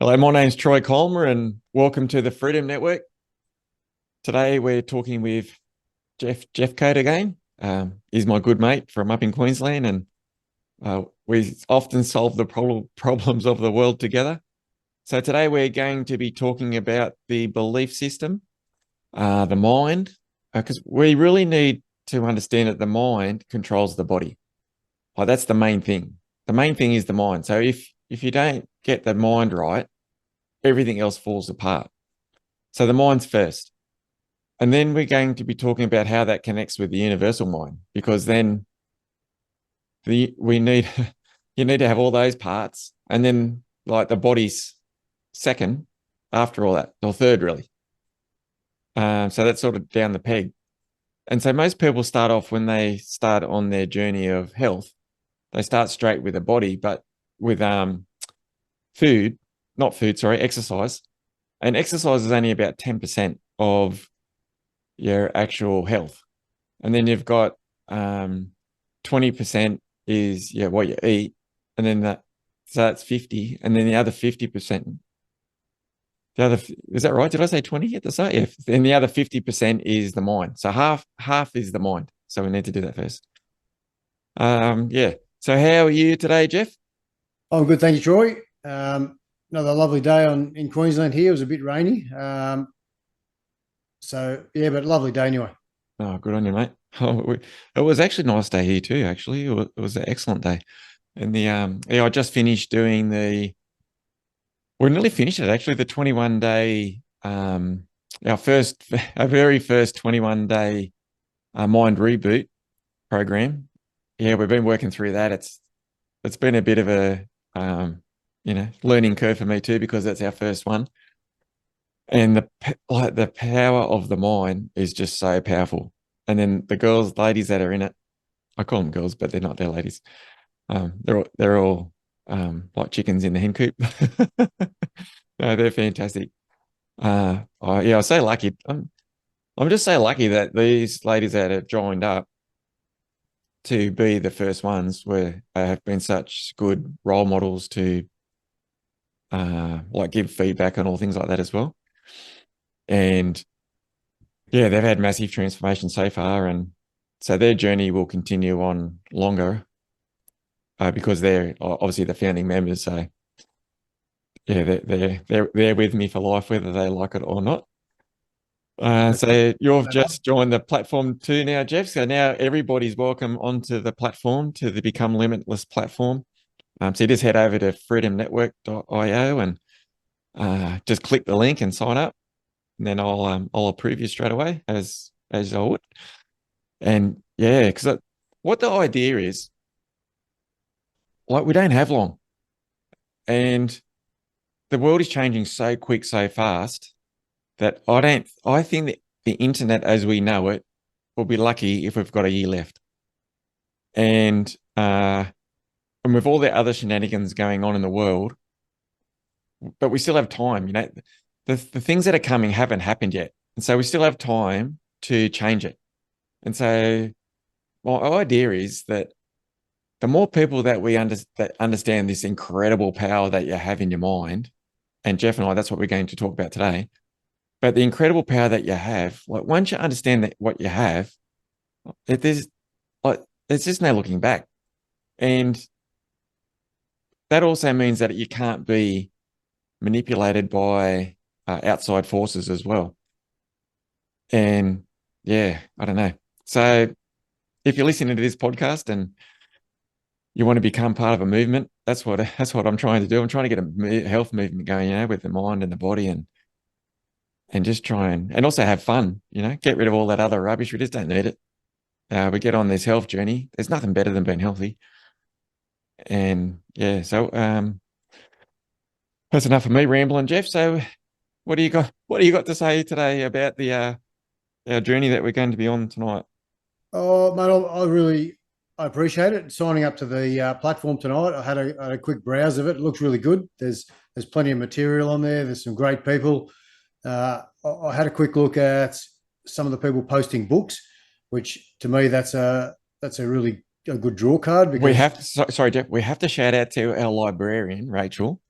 Hello, my name's Troy Colmer, and welcome to the Freedom Network. Today we're talking with Geoff Code again. He's my good mate from up in Queensland, and we often solve the problems of the world together. So today we're going to be talking about the belief system, the mind, because we really need to understand that the mind controls the body. Like that's the main thing. The main thing is the mind. So if you don't get the mind right, everything else falls apart. So the mind's first. And then we're going to be talking about how that connects with the universal mind, because then we need you need to have all those parts, and then like the body's second after all that, or third really. So that's sort of down the peg. And so most people start off when they start on their journey of health, they start straight with the body, but with food, not food, sorry, exercise. And exercise is only about 10% of your actual health. And then you've got 20% is what you eat. And then so that's 50. And then the other 50%, is that right? Did I say 20 at the start? Yeah. Then the other 50% is the mind. So half is the mind. So we need to do that first. Yeah. So how are you today, Geoff? I'm good, thank you, Troy. Another lovely day in Queensland here. It was a bit rainy. So yeah, but lovely day anyway. Oh, good on you, mate. It was actually a nice day here too, actually. It was an excellent day. And I just finished doing we're nearly finished it actually, the 21 day, our very first 21 day mind reboot program. Yeah, we've been working through that. It's been a bit of a, learning curve for me too, because that's our first one. And the power of the mind is just so powerful. And then the ladies that are in it, I call them girls, but they're not, they're ladies. They're all like chickens in the hen coop. No, they're fantastic. I'm so lucky. I'm just so lucky that these ladies that have joined up to be the first ones where have been such good role models to like give feedback and all things like that as well. And yeah, they've had massive transformation so far, and so their journey will continue on longer because they're obviously the founding members. So yeah, they're with me for life, whether they like it or not. So you've just joined the platform too now, Geoff. So now everybody's welcome onto the platform, to the Become Limitless platform. So you just head over to freedomnetwork.io and just click the link and sign up, and then I'll approve you straight away as I would. And yeah, because what the idea is, like, we don't have long, and the world is changing so quick, so fast, that I think that the internet as we know it will be lucky if we've got a year left. And with all the other shenanigans going on in the world, but we still have time, the things that are coming haven't happened yet. And so we still have time to change it. And so my idea is that the more people that that understand this incredible power that you have in your mind, and Geoff and I, that's what we're going to talk about today. But the incredible power that you have, like once you understand that what you have, there's just no looking back. And that also means that you can't be manipulated by outside forces as well. And yeah, I don't know. So if you're listening to this podcast and you want to become part of a movement, that's what I'm trying to do. I'm trying to get a health movement going, with the mind and the body, and just try and also have fun, get rid of all that other rubbish. We just don't need it. We get on this health journey. There's nothing better than being healthy. And yeah, so that's enough of me rambling, Geoff. So what do you got to say today about the our journey that we're going to be on tonight? Oh, mate, I appreciate it. Signing up to the platform tonight. I had a quick browse of it. It looks really good. There's plenty of material on there. There's some great people. I had a quick look at some of the people posting books, which to me that's a really a good draw card We because have to, sorry, Geoff, we have to shout out to our librarian, Rachel.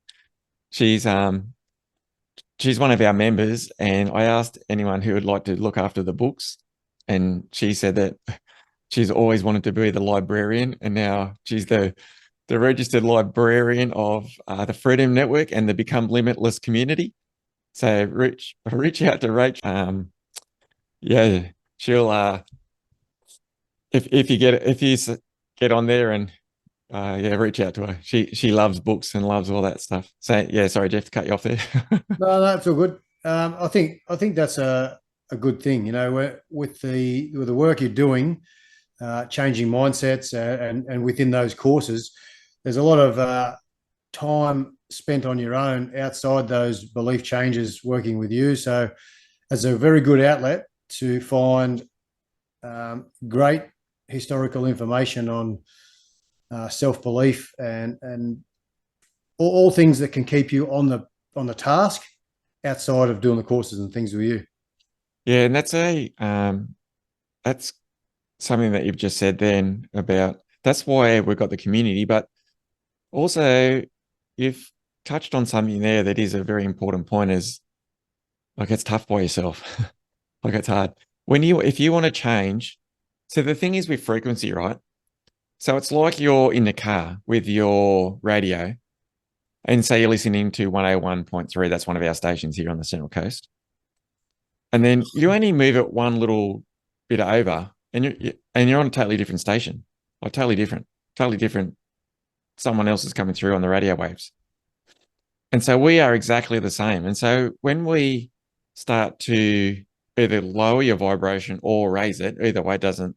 she's she's one of our members, and I asked anyone who would like to look after the books, and she said that she's always wanted to be the librarian, and now she's the registered librarian of the Freedom Network and the Become Limitless community. So reach out to Rach. Yeah, she'll if you get on there and yeah, reach out to her. She loves books and loves all that stuff. So yeah, sorry, Geoff, to cut you off there. No, that's all good. I think that's a good thing. With the work you're doing, changing mindsets, and within those courses, there's a lot of time spent on your own outside those belief changes working with you. So, it's a very good outlet to find great historical information on self belief and all things that can keep you on the task outside of doing the courses and things with you. Yeah, and that's something that you've just said then about that's why we've got the community, but also you've touched on something there that is a very important point is like it's tough by yourself. Like it's hard. If you want to change, so the thing is with frequency, right? So it's like you're in the car with your radio and say you're listening to 101.3, that's one of our stations here on the Central Coast. And then you only move it one little bit over and you're on a totally different station. Like totally different. Someone else is coming through on the radio waves. And so we are exactly the same. And so when we start to either lower your vibration or raise it, either way doesn't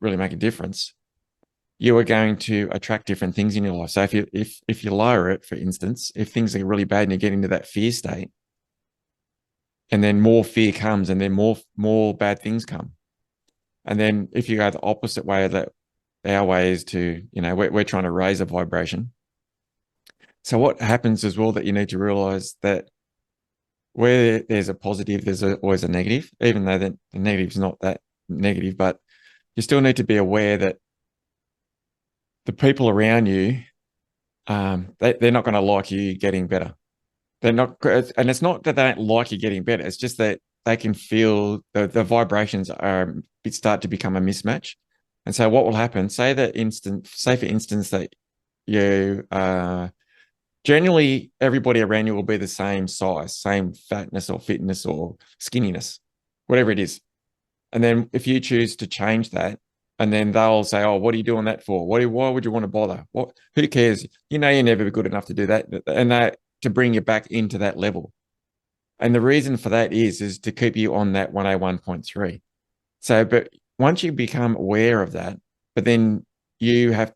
really make a difference. You are going to attract different things in your life. So if you lower it, for instance, if things are really bad and you get into that fear state, and then more fear comes, and then more bad things come. And then if you go the opposite way, that our way is to, we're trying to raise a vibration. So what happens as well that you need to realize that where there's a positive, there's always a negative, even though the negative is not that negative, but you still need to be aware that the people around you, they're not going to like you getting better. They're not, and it's not that they don't like you getting better. It's just that they can feel the vibrations start to become a mismatch. And so what will happen, say for instance, that you, generally everybody around you will be the same size, same fatness or fitness or skinniness, whatever it is. And then if you choose to change that, and then they'll say, "Oh, what are you doing that for? Why would you want to bother? What? Who cares? You're never good enough to do that." And that to bring you back into that level. And the reason for that is to keep you on that 101.3. So, but once you become aware of that, but then you have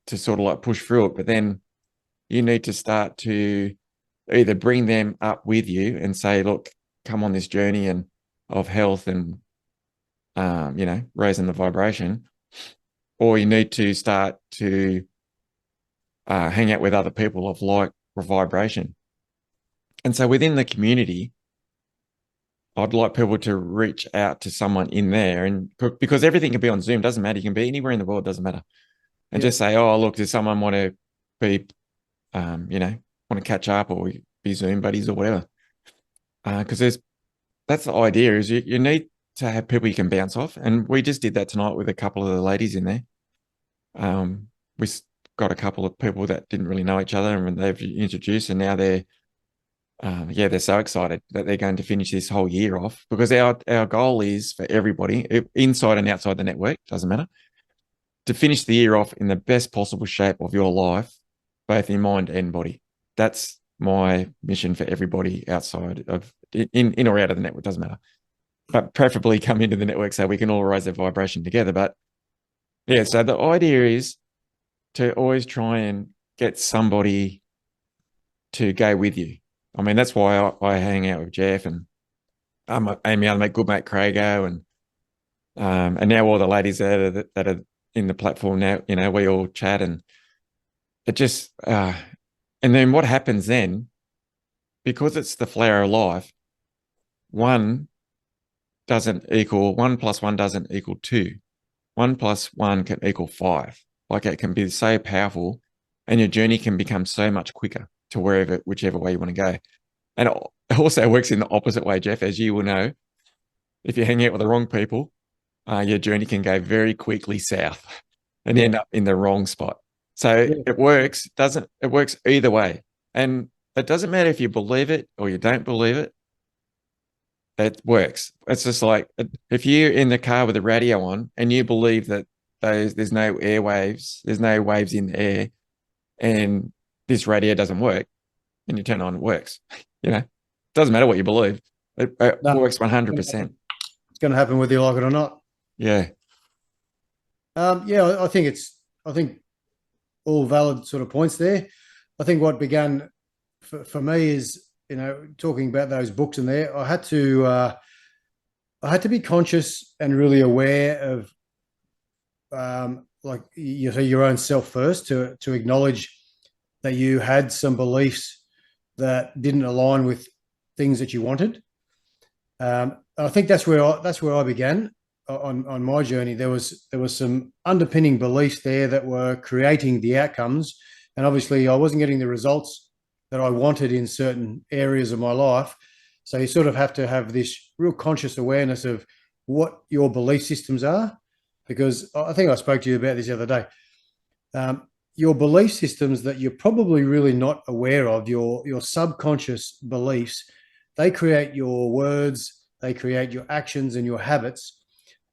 to sort of like push through it. But then you need to start to either bring them up with you and say, "Look, come on this journey and of health and raising the vibration," or you need to start to hang out with other people of like vibration. And so within the community, I'd like people to reach out to someone in there, and because everything can be on Zoom, doesn't matter. You can be anywhere in the world, doesn't matter. And Yeah. just say, "Oh, look, does someone want to be, want to catch up or be Zoom buddies or whatever?" Because that's the idea is you need to have people you can bounce off. And we just did that tonight with a couple of the ladies in there. We got a couple of people that didn't really know each other and they've introduced, and now they're so excited that they're going to finish this whole year off, because our goal is for everybody inside and outside the network, doesn't matter, to finish the year off in the best possible shape of your life, both in mind and body. That's my mission for everybody outside of in or out of the network, doesn't matter. But preferably come into the network so we can all raise their vibration together. But yeah, so the idea is to always try and get somebody to go with you. I mean, that's why I hang out with Geoff and Amy, I make good mate Crago, and now all the ladies that are in the platform now, we all chat, and it just and then what happens then, because it's the flower of life, one doesn't equal 1 + 1 doesn't equal 2. 1 + 1 can equal 5. Like it can be so powerful, and your journey can become so much quicker. to wherever, whichever way you want to go. And it also works in the opposite way, Geoff, as you will know. If you hang out with the wrong people, your journey can go very quickly south and Yeah. end up in the wrong spot. So Yeah. it works, doesn't it works either way. And it doesn't matter if you believe it or you don't believe it, it works. It's just like if you're in the car with the radio on and you believe that there's no airwaves, there's no waves in the air, and this radio doesn't work, and you turn it on, it works. It doesn't matter what you believe. It No, works 100%. it's going to happen whether you like it or not. Yeah. Yeah, I think all valid sort of points there. I think what began for me is, talking about those books in there, I had to be conscious and really aware of, like your own self first, to acknowledge that you had some beliefs that didn't align with things that you wanted. I think that's where I began on my journey. There was some underpinning beliefs there that were creating the outcomes, and obviously I wasn't getting the results that I wanted in certain areas of my life. So you sort of have to have this real conscious awareness of what your belief systems are, because I think I spoke to you about this the other day. Your belief systems that you're probably really not aware of, your subconscious beliefs, they create your words, they create your actions and your habits,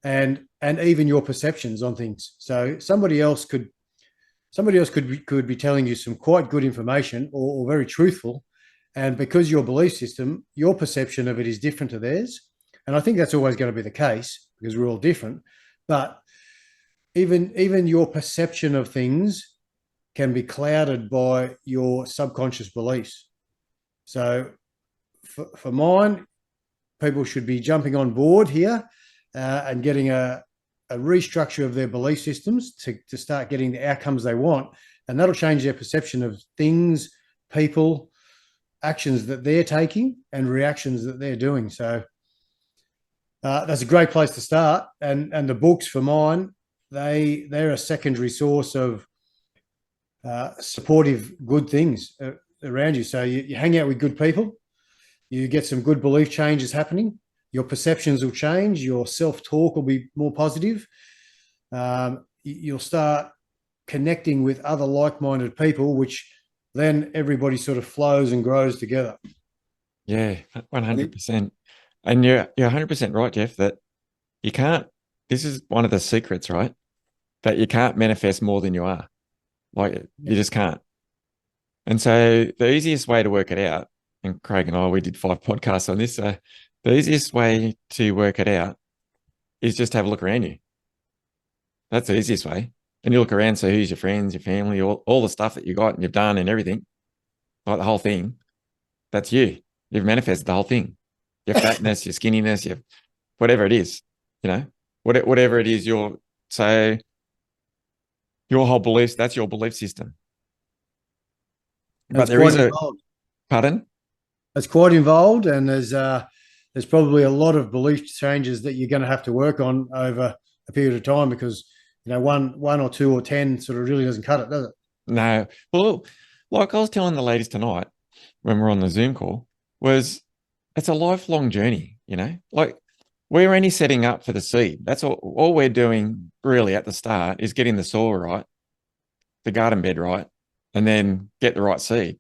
and even your perceptions on things. So somebody else could be telling you some quite good information, or very truthful, and because your belief system, your perception of it is different to theirs. And I think that's always going to be the case because we're all different. But even your perception of things can be clouded by your subconscious beliefs. So for mine, people should be jumping on board here, and getting a restructure of their belief systems to start getting the outcomes they want. And that'll change their perception of things, people, actions that they're taking, and reactions that they're doing. So that's a great place to start. And the books for mine, they're a secondary source of supportive, good things around you. So you hang out with good people, you get some good belief changes happening. Your perceptions will change. Your self-talk will be more positive. You'll start connecting with other like-minded people, which then everybody sort of flows and grows together. Yeah, I think, 100%. And you're 100% right, Geoff, that you can't, this is one of the secrets, right? That you can't manifest more than you are. Like you just can't. And so the easiest way to work it out, and Craig and I, we did 5 podcasts on this. So the easiest way to work it out is just have a look around you. That's the easiest way. And you look around, so who's your friends, your family, all the stuff that you got and you've done and everything, like the whole thing, that's you. You've manifested the whole thing. Your fatness, your skinniness, your whatever it is, whatever it is, so your whole beliefs, that's your belief system. But it's there is quite a, involved. pardon? It's quite involved, and there's probably a lot of belief changes that you're going to have to work on over a period of time, because one or two or 10 sort of really doesn't cut it, does it? No. Well, like I was telling the ladies tonight when we're on the Zoom call, was it's a lifelong journey. Like we're only setting up for the seed. That's all we're doing really at the start is getting the soil right, the garden bed right, and then get the right seed.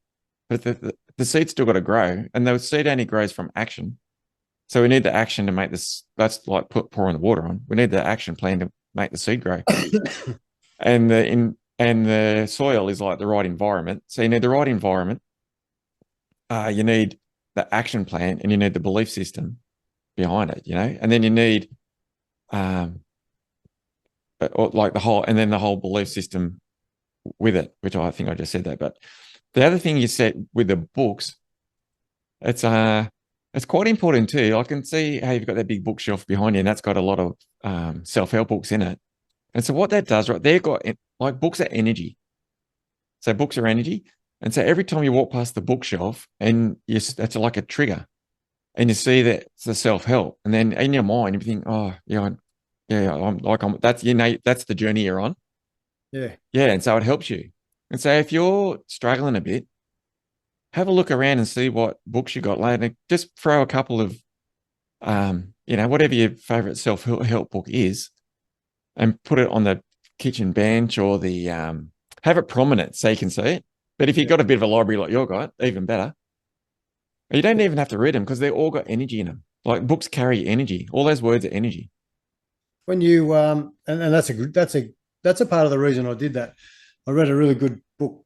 But the seed's still got to grow, and the seed only grows from action. So we need the action to make this. That's like pouring the water on. We need the action plan to make the seed grow, and the soil is like the right environment. So you need the right environment. You need the action plan, and you need the belief system behind it. And then you need like the whole belief system with it, which I think I just said that. But the other thing you said with the books, it's quite important too. I can see how you've got that big bookshelf behind you, and that's got a lot of self-help books in it. And so what that does, right, they've got like books are energy. So books are energy. And so every time you walk past the bookshelf and that's like a trigger, and you see that it's the self-help, and then in your mind you think, oh yeah, that's the journey you're on. Yeah. Yeah. And so it helps you. And so if you're struggling a bit, have a look around and see what books you got later. Just throw a couple of, whatever your favorite self-help book is, and put it on the kitchen bench or have it prominent so you can see it. But if you've Yeah. got a bit of a library like you got, even better. You don't even have to read them because they've all got energy in them. Like books carry energy. All those words are energy. When you and that's a part of the reason I did that. I read a really good book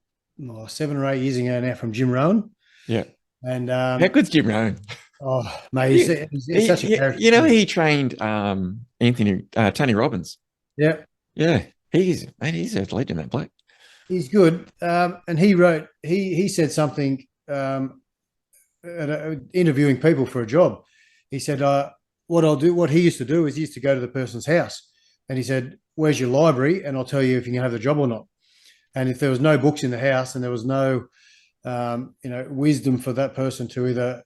7 or 8 years ago now from Jim Rohn, Yeah. and How good's Jim Rohn? oh mate, He, he's such a character. he trained Tony Robbins. Yeah, Yeah. He's a legend, that bloke. he's good. And he said something interviewing people for a job. He said, what he used to do is he used to go to the person's house and he said, where's your library? And I'll tell you if you can have the job or not. And if there was no books in the house and there was no, wisdom for that person to either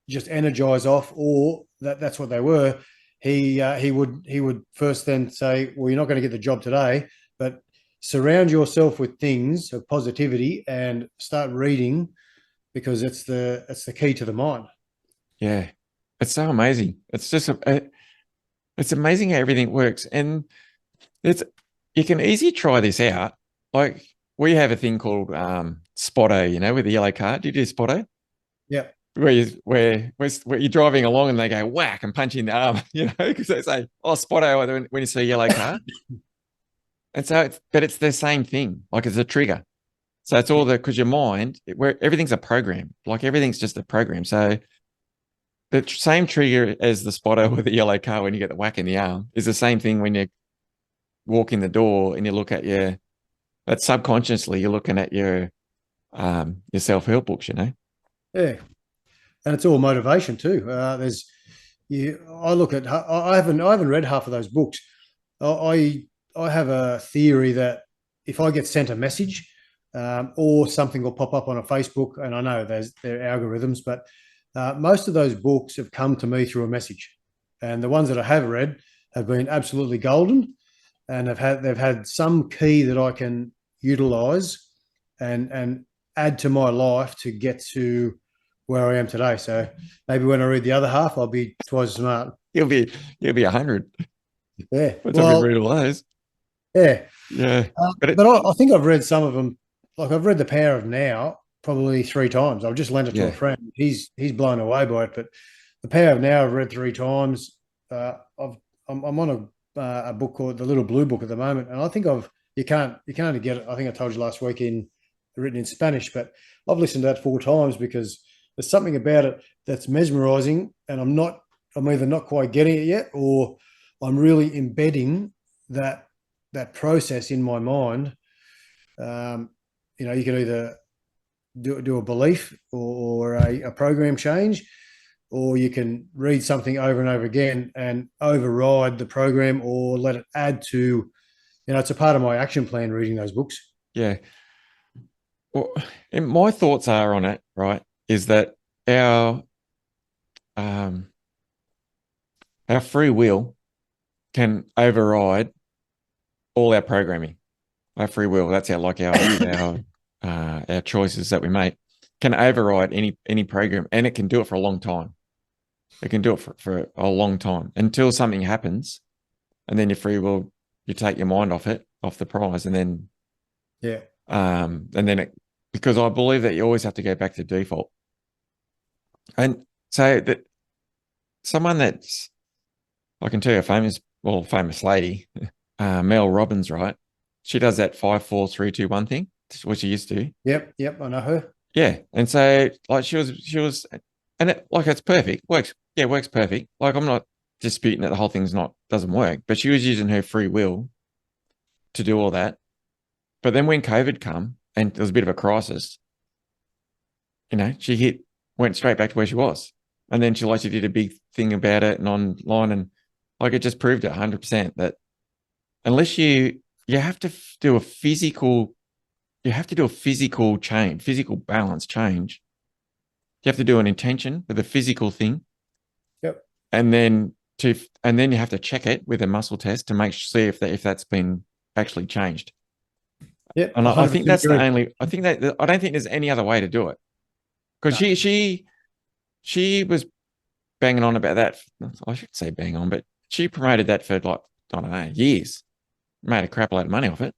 just energize off or that's what they were, he would first then say, well, you're not going to get the job today, but surround yourself with things of positivity and start reading because it's the key to the mind. Yeah. It's so amazing. It's amazing how everything works. And it's you can easily try this out. Like we have a thing called Spotto, with the yellow card. Do you do Spotto? Yeah, Where you're driving along and they go whack and punch you in the arm, because they say, oh, Spotto when you see a yellow card. And so it's the same thing. Like it's a trigger. So it's all because your mind, where everything's a program. Like everything's just a program. So the same trigger as the spotter with the yellow car when you get the whack in the arm is the same thing when you walk in the door and you look at but subconsciously you're looking at your self-help books. yeah, and it's all motivation too. There's you. I haven't read half of those books. I have a theory that if I get sent a message, or something will pop up on a Facebook, and I know there are algorithms, but most of those books have come to me through a message, and the ones that I have read have been absolutely golden, and they've had some key that I can utilize and add to my life to get to where I am today. So maybe when I read the other half, I'll be twice as smart. You'll be 100 Yeah. by the time you Well, read all those. yeah. Yeah. But But I think I've read some of them. Like I've read The Power of Now probably 3 times. I've just lent it to a yeah, friend. He's blown away by it. But The Power of Now I've read 3 times. I'm on a book called The Little Blue Book at the moment, and I think you can only get it. I think I told you last week written in Spanish, but I've listened to that 4 times because there's something about it that's mesmerizing, and I'm either not quite getting it yet, or I'm really embedding that process in my mind. Um, you can either do a belief or a program change, or you can read something over and over again and override the program or let it add to, it's a part of my action plan reading those books. yeah. Well, and my thoughts are on it, right, is that our um our free will can override all our programming. Our free will, that's our choices that we make can override any program, and it can do it for a long time. It can do it for a long time until something happens, and then your free will, you take your mind off the prize, and then Yeah. because I believe that you always have to go back to default. And so that someone that's, I can tell you, famous lady, Mel Robbins, right? She does that 5 4 3 2 1 thing, what she used to. Yep. I know her. Yeah. And so like she was, and it's perfect. Works perfect. Like I'm not disputing that the whole thing's not doesn't work, but she was using her free will to do all that. But then when COVID come and there was a bit of a crisis, she went straight back to where she was. And then she did a big thing about it and online, and like it just proved it 100% that unless you have to do a physical change, physical balance change. You have to do an intention with a physical thing, Yep. and then you have to check it with a muscle test to see if that's been actually changed. Yep. And I think 100% that's the agree. only. I think that I don't think there's any other way to do it. because No. she was banging on about that. I should say bang on, but she promoted that for like, I don't know, years. Made a crap load of money off it.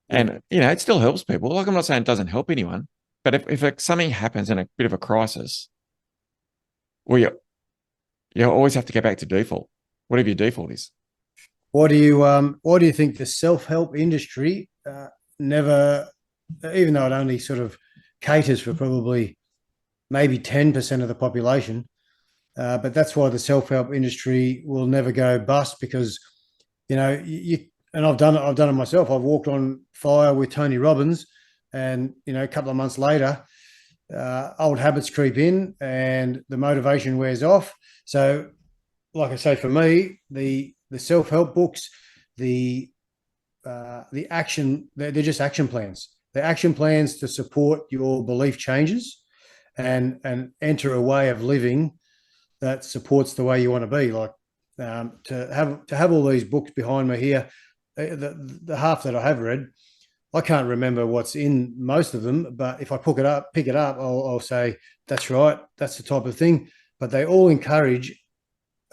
Yeah. And, it still helps people. Like, I'm not saying it doesn't help anyone, but if something happens in a bit of a crisis, well, you always have to go back to default, whatever your default is. Why do you think the self-help industry never, even though it only sort of caters for probably maybe 10% of the population, but that's why the self-help industry will never go bust because, and I've done it myself. I've walked on fire with Tony Robbins, and a couple of months later, old habits creep in and the motivation wears off. So, like I say, for me, the self help books, the action, they're just action plans. They're action plans to support your belief changes and enter a way of living that supports the way you want to be. Like to have all these books behind me here, the half that I have read, I can't remember what's in most of them, but if I pick it up, I'll say that's right, that's the type of thing. But they all encourage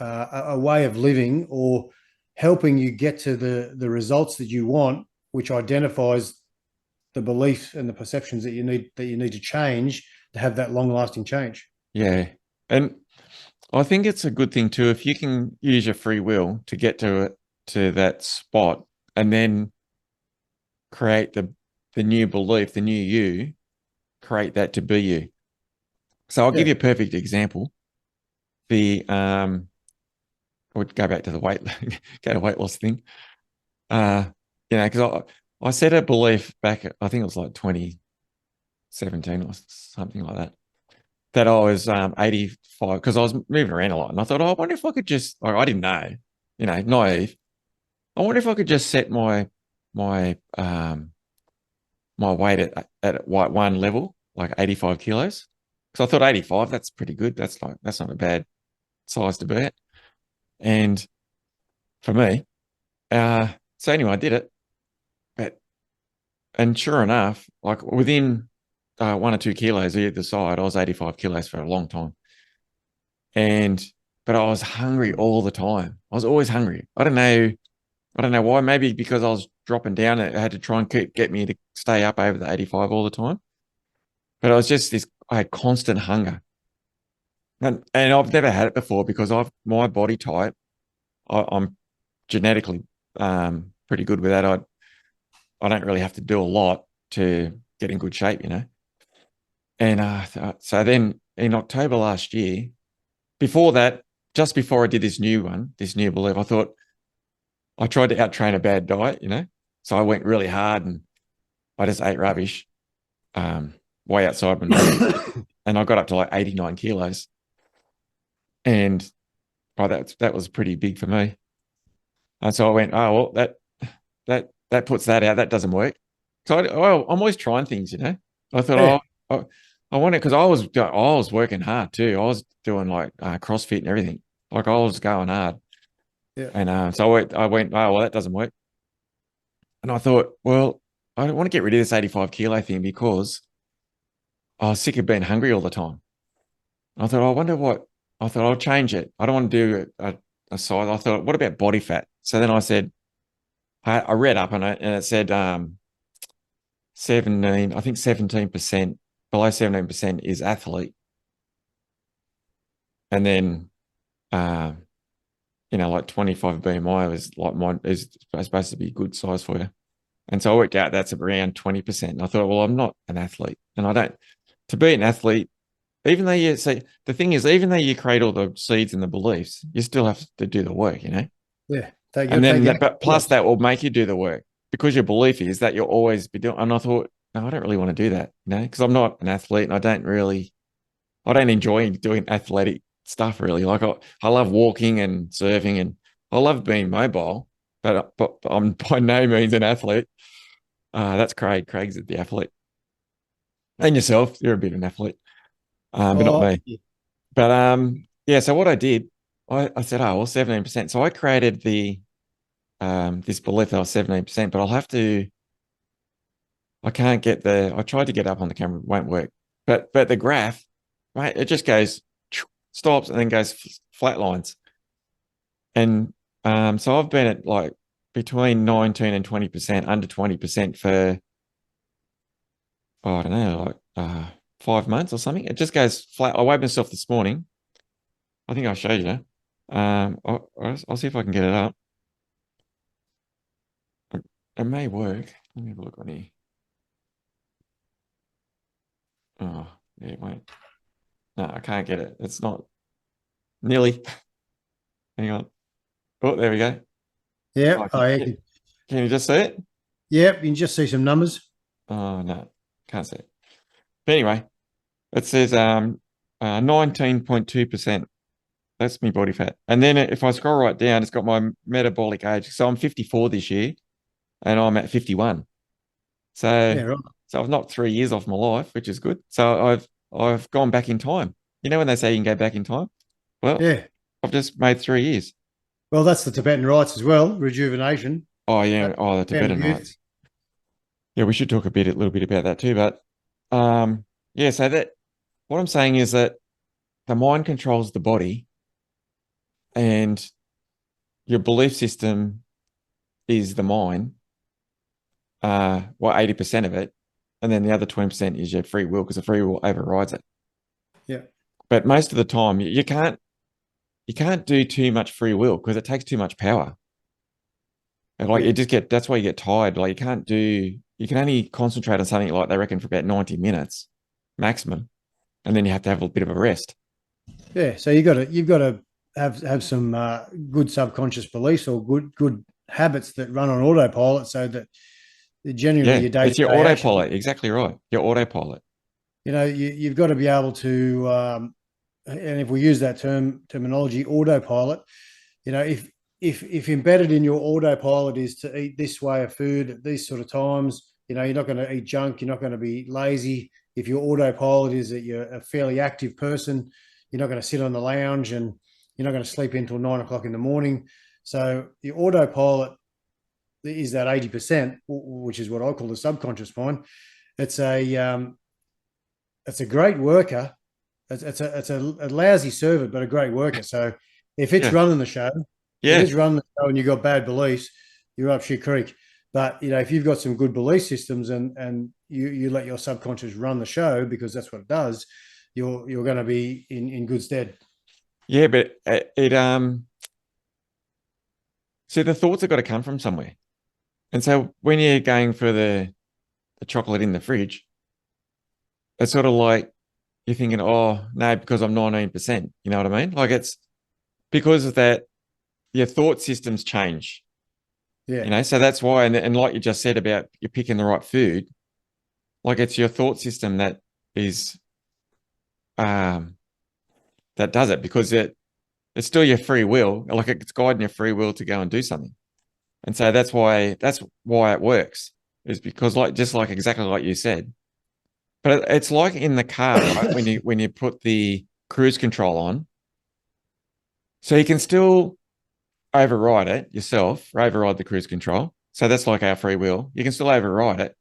a way of living or helping you get to the results that you want, which identifies the beliefs and the perceptions that you need to change to have that long lasting change. Yeah. And I think it's a good thing too if you can use your free will to get to that spot and then create the new belief, the new you, create that to be you. So I'll give Yeah, you a perfect example. The I would go back to the go to weight loss thing. Uh, because I set a belief back, I think it was like 2017 or something like that, that I was 85 because I was moving around a lot. And I thought, oh, I wonder if I could just, like, I didn't know, naive. I wonder if I could just set my my weight at one level, like 85 kilos. Because I thought 85, that's pretty good. That's not a bad size to be at. And for me, so anyway, I did it. But and sure enough, like within 1 or 2 kilos either side, I was 85 kilos for a long time. And but I was hungry all the time. I was always hungry. I don't know why. Maybe because I was dropping down, it had to try and get me to stay up over the 85 all the time. But I was just this. I had constant hunger, and I've never had it before because my body type. I'm genetically pretty good with that. I don't really have to do a lot to get in good shape. And so then in October last year, before that, just before I did this new belief, I thought I tried to out train a bad diet. So I went really hard and I just ate rubbish, way outside my normal. And I got up to like 89 kilos. And that was pretty big for me. And so I went, oh, well, that puts that out. That doesn't work. So I'm always trying things. I yeah, thought, oh, I want it because I was working hard too. I was doing like CrossFit and everything. Like I was going hard. yeah. And so I went, oh, well, that doesn't work. And I thought, well, I don't want to get rid of this 85 kilo thing because I was sick of being hungry all the time. I thought, I wonder what, I thought I'll change it. I don't want to do a size. I thought, what about body fat? So then I said, I read up on it and it said 17, I think 17%, below 17% is athlete. And then, uh, like 25 BMI is like mine is supposed to be a good size for you. And so I worked out that's around 20%. And I thought, well, I'm not an athlete. And I don't, to be an athlete, even though you see, the thing is, even though you create all the seeds and the beliefs, you still have to do the work. Yeah, take And your then take your that, but plus steps. that will make you do the work because your belief is that you'll always be doing. And I thought, no, I don't really want to do that, because I'm not an athlete and I don't enjoy doing athletic stuff really. Like I love walking and surfing and I love being mobile, but I'm by no means an athlete. That's Craig. Craig's the athlete. And yourself, you're a bit of an athlete, but not Oh, me. But yeah. So what I did, I said, oh well, 17%. So I created this belief that I was 17%, but I'll have to. I can't get the. I tried to get up on the camera, it won't work. But the graph. mate, it just goes, stops, and then goes flatlines. And so I've been at like between 19 and 20%, under 20% for, oh, I don't know, like 5 months or something. It just goes flat. I weighed myself this morning. I think I showed you. I'll see if I can get it up. It may work. Let me have a look on here. Oh, yeah, wait. No, I can't get it. It's not nearly. Hang on. Oh, there we go. Yeah, Oh, can you just see it? yeah, you can just see some numbers. Oh, no, can't see it. But anyway, it says 19.2%. That's my body fat. And then if I scroll right down, it's got my metabolic age. So I'm 54 this year and I'm at 51. So Yeah, right. so I've knocked 3 years off my life, which is good. So I've gone back in time. You know when they say you can go back in time? Well, Yeah. I've just made 3 years. Well, that's the Tibetan rites as well, rejuvenation, Oh yeah. that Oh, the fountain of Tibetan youth. rites. Yeah, we should talk a little bit about that too. But yeah, so that what I'm saying is that the mind controls the body and your belief system is the mind, 80% of it. And then the other 20% is your free will because the free will overrides it. Yeah. But most of the time you can't do too much free will because it takes too much power. And like Yeah. you just get that's why you get tired. Like you can only concentrate on something like they reckon for about 90 minutes maximum. And then you have to have a bit of a rest. Yeah. So you've got to have some good subconscious beliefs or good habits that run on autopilot so that genuinely Yeah, your day to it's your day action, autopilot. Exactly right. Your autopilot. you've got to be able to, and if we use that terminology, autopilot, if embedded in your autopilot is to eat this way of food at these sort of times, you're not going to eat junk, you're not going to be lazy. If your autopilot is that you're a fairly active person, you're not going to sit on the lounge and you're not going to sleep until 9 o'clock in the morning. So the autopilot is that 80%, which is what I call the subconscious mind. It's a it's a great worker. It's a lousy servant, but a great worker. So if it's Yeah. running the show, if Yeah. it's running the show and you've got bad beliefs, you're up shit creek. But if you've got some good belief systems and you let your subconscious run the show because that's what it does, you're going to be in good stead. Yeah, but see the thoughts have got to come from somewhere. And so when you're going for the chocolate in the fridge, it's sort of like you're thinking, oh no, because I'm 19%. You know what I mean? Like it's because of that, your thought systems change. Yeah, So that's why, and like you just said about you're picking the right food, like it's your thought system that is um that does it because it's still your free will, like it's guiding your free will to go and do something. And so that's why it works, is because like just like exactly like you said. But it's like in the car, right? When you put the cruise control on, so you can still override it yourself, or override the cruise control. So that's like our free will. You can still override it.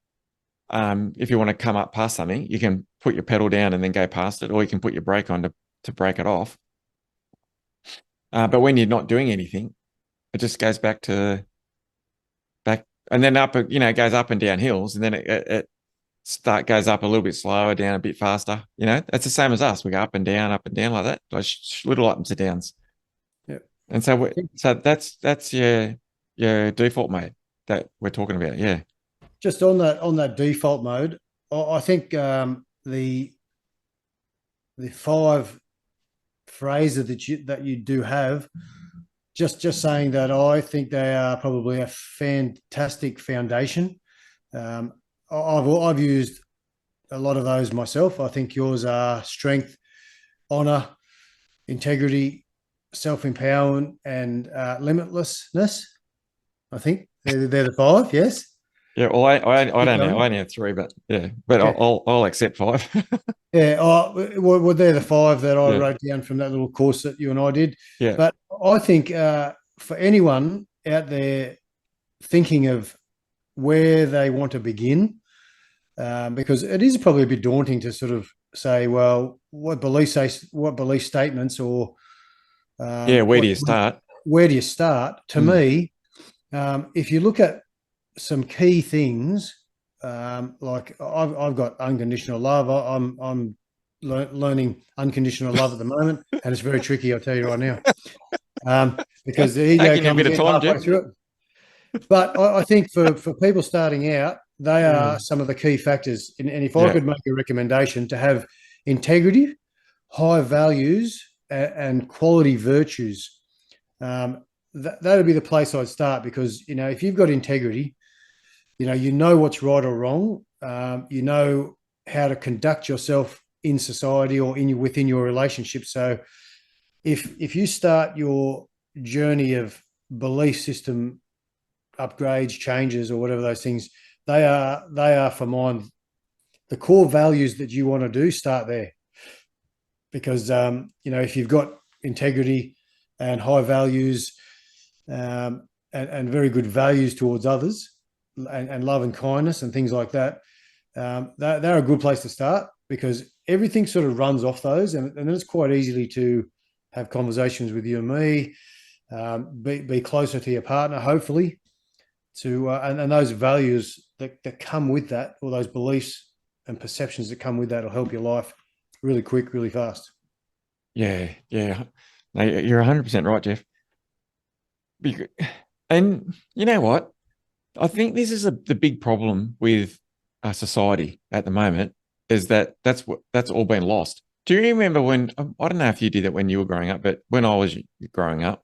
If you want to come up past something, you can put your pedal down and then go past it, or you can put your brake on to break it off. But when you're not doing anything, it just goes back and then up, it goes up and down hills, and then it goes up a little bit slower, down a bit faster. It's the same as us. We go up and down like that, like little ups and downs. yeah. And so that's your default mode that we're talking about. Yeah. Just on that default mode, I think the five phrases that you do have. Just saying that I think they are probably a fantastic foundation. Um, I've used a lot of those myself. I think yours are strength, honor, integrity, self empowerment, and limitlessness. I think they're the five. Yes. Yeah. Well, I Keep don't know. I going. only have three, but yeah. But Yeah. I'll accept five. Yeah. Well, they're the five that I Yeah. wrote down from that little course that you and I did. Yeah. But I think for anyone out there thinking of where they want to begin, because it is probably a bit daunting to sort of say, well, what belief statements or Yeah, where do what you start? where do you start? To Mm. me, if you look at some key things, like I've got unconditional love. I'm learning unconditional love at the moment, and it's very tricky. I'll tell you right now, because the ego Taking you a comes bit of in time, halfway Geoff. through it. But I think for people starting out, they are Mm. some of the key factors. And if I Yeah, could make a recommendation to have integrity, high values, and quality virtues, that would be the place I'd start. Because if you've got integrity, you know what's right or wrong. You know how to conduct yourself in society or within your relationship. So if you start your journey of belief system upgrades, changes, or whatever those things, they are for mine. The core values that you want to do, start there. Because if you've got integrity and high values, and very good values towards others, and love and kindness and things like that, they're a good place to start, because everything sort of runs off those, and then it's quite easily to have conversations with you and me, be closer to your partner, hopefully, and those values that come with that, or those beliefs and perceptions that come with that, will help your life really quick, really fast. yeah, yeah. No, you're 100% right, Geoff. Bec- And you know what? I think this is the big problem with society at the moment is that that's all been lost. Do you remember when, I don't know if you did it when you were growing up, but when I was growing up,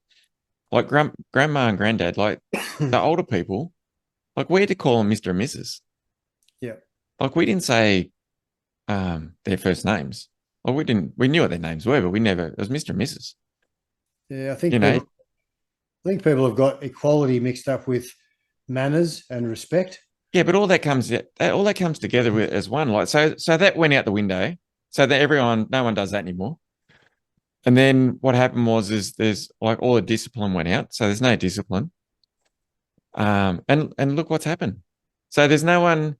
like grandma and granddad, like the older people, like we had to call them Mr. and Mrs. Yeah, Like we didn't say their first names. Like we knew what their names were, but we never, it was Mr. and Mrs. yeah. I You think know, people, I think people have got equality mixed up with manners and respect. yeah, but all that comes together as one. Like so that went out the window. So that no one does that anymore. And then what happened was is there's like all the discipline went out. So there's no discipline. And look what's happened. So there's no one.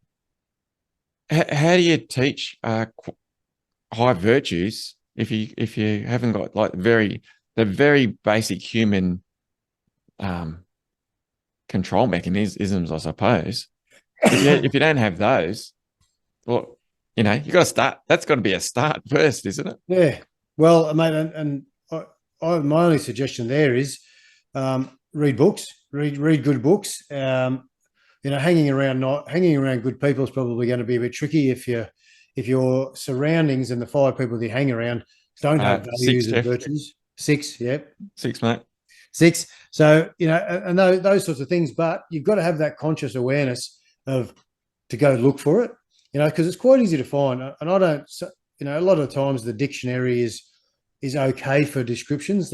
How do you teach high virtues if you haven't got like the very basic human um, control mechanisms, I suppose. If you don't have those, well, you got to start. That's got to be a start first, isn't it? Yeah. Well, mate, and my only suggestion there is, read books, read good books. Hanging around good people is probably going to be a bit tricky if your surroundings and the five people that you hang around don't have Six, values and Geoff. virtues. Six, yep, Six, mate. six. So and those sorts of things. But you've got to have that conscious awareness of to go look for it. Because it's quite easy to find. And I don't. A lot of times the dictionary is okay for descriptions.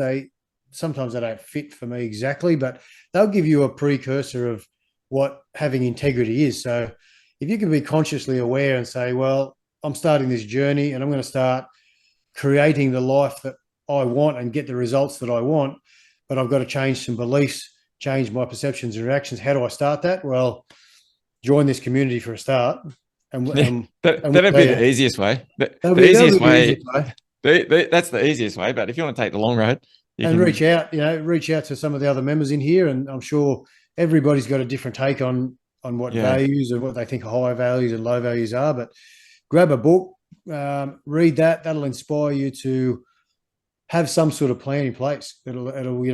Sometimes they don't fit for me exactly, but they'll give you a precursor of what having integrity is. So if you can be consciously aware and say, well, I'm starting this journey and I'm going to start creating the life that I want and get the results that I want, but I've got to change some beliefs, change my perceptions and reactions. How do I start that? Well, join this community for a start, and Yeah, and we'll that'd tell be you. the easiest way. That'll The be that'll easiest be the way. easiest way. That's the easiest way. But if you want to take the long road, you And can. reach out to some of the other members in here, and I'm sure everybody's got a different take on what Yeah, values and what they think high values and low values are. But grab a book, read that. That'll inspire you to have some sort of plan in place. It'll you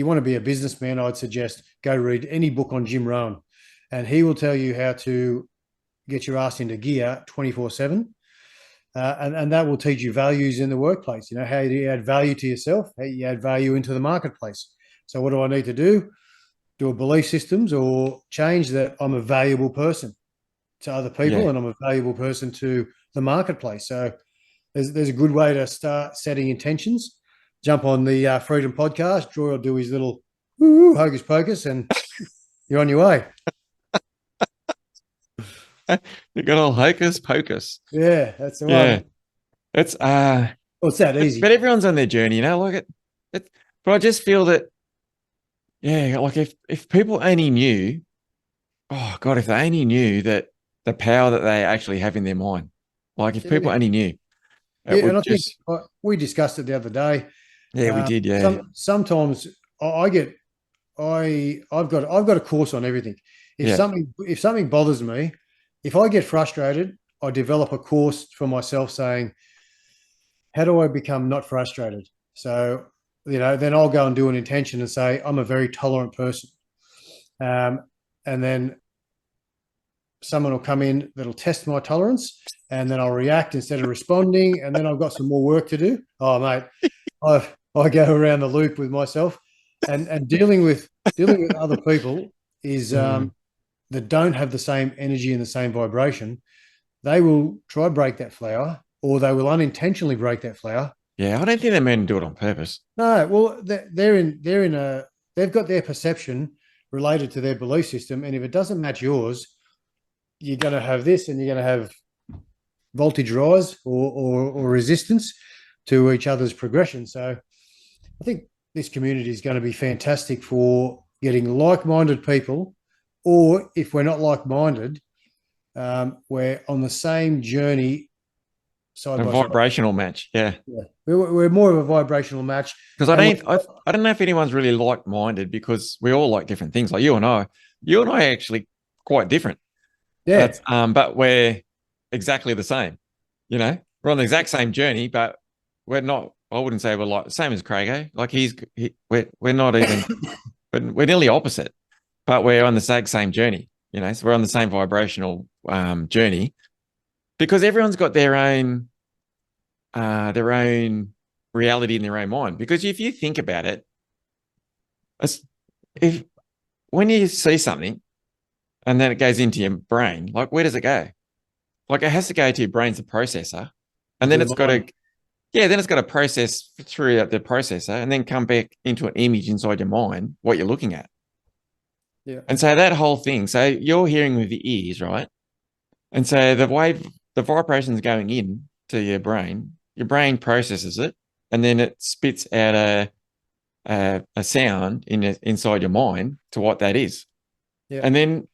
want to be a businessman. I'd suggest go read any book on Jim Rohn, and he will tell you how to get your ass into gear 24/7. And that will teach you values in the workplace. How do you add value to yourself? How you add value into the marketplace. So what do I need to do? Do a belief systems or change that I'm a valuable person to other people yeah. and I'm a valuable person to the marketplace. So there's a good way to start setting intentions. Jump on the Freedom Podcast. Troy will do his little hocus pocus, and you're on your way. You got all hocus pocus. Yeah, that's the Yeah, one. it's Well, it's that but easy. everyone's on their journey, Like it. But I just feel that, yeah, like if people only knew, oh God, if they only knew that the power that they actually have in their mind. Like if Yeah, people only knew, it yeah, and would I think just, we discussed it the other day. yeah, we did. Yeah. Sometimes I get I've got a course on everything. Yeah. If something bothers me, if I get frustrated, I develop a course for myself saying, how do I become not frustrated? So, then I'll go and do an intention and say, I'm a very tolerant person. Um, and then someone will come in that'll test my tolerance, and then I'll react instead of responding. And then I've got some more work to do. Oh, mate, I go around the loop with myself, and dealing with other people is Mm. that don't have the same energy and the same vibration. They will try to break that flower, or they will unintentionally break that flower. Yeah. I don't think they meant to do it on purpose. No, well, they've got their perception related to their belief system, and if it doesn't match yours, you're going to have this, and you're going to have voltage rise or resistance to each other's progression. So I think this community is going to be fantastic for getting like-minded people, or if we're not like-minded, we're on the same journey side A by side. vibrational match. Yeah. Yeah. We're more of a vibrational match, Because and I don't know if anyone's really like-minded because we all like different things. Like you and I are actually quite different. yeah, But we're exactly the same. We're on the exact same journey, but we're not. I wouldn't say we're like the same as Craig. Like we're not even. But we're nearly opposite, but we're on the exact same journey. So we're on the same vibrational journey because everyone's got their own reality in their own mind. Because if you think about it, if when you see something and then it goes into your brain, like where does it go? Like it has to go to your brain's the processor, and into then the it's got mind. to then it's got to process through the processor and then come back into an image inside your mind what you're looking at. Yeah, And so that whole thing, so you're hearing with the ears, right? And so the vibration's going in to your brain processes it, and then it spits out a sound inside your mind to what that is. yeah, And then